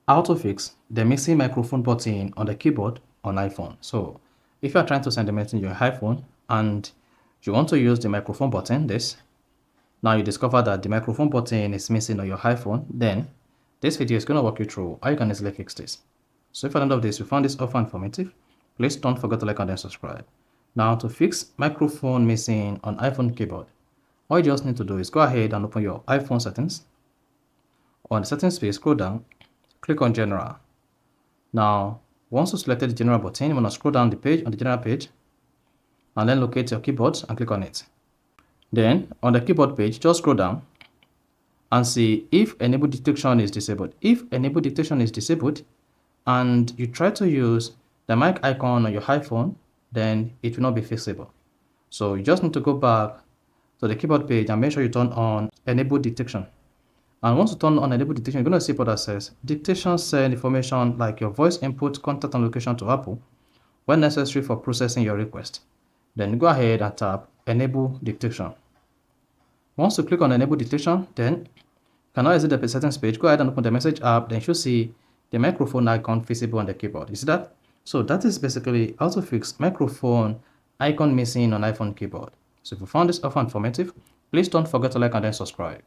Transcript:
How to fix the missing microphone button on the keyboard on iPhone. So if you are trying to send a message on your iPhone and you want to use the microphone button, now you discover that the microphone button is missing on your iPhone, then this video is going to walk you through how you can easily fix this. So if at the end of this you found this offer informative, please don't forget to like and then subscribe. Now to fix microphone missing on iPhone keyboard, all you just need to do is go ahead and open your iPhone settings. On the settings page, scroll down, click on general. Now once you selected the general button, you want to scroll down the page on the general page and then locate your keyboard and click on it. Then on the keyboard page, just scroll down and see if enable detection is disabled. If enable detection is disabled and you try to use the mic icon on your iPhone, then it will not be fixable. So you just need to go back to the keyboard page and make sure you turn on enable detection. And once you turn on enable detection, you're going to see what that says. Dictation send information like your voice input, contact, and location to Apple when necessary for processing your request. Then go ahead and tap enable detection. Once you click on enable detection, then you can now exit the settings page. Go ahead and open the message app. Then you should see the microphone icon visible on the keyboard. You see that? So that is basically how to fix microphone icon missing on iPhone keyboard. So if you found this offer informative, please don't forget to like and then subscribe.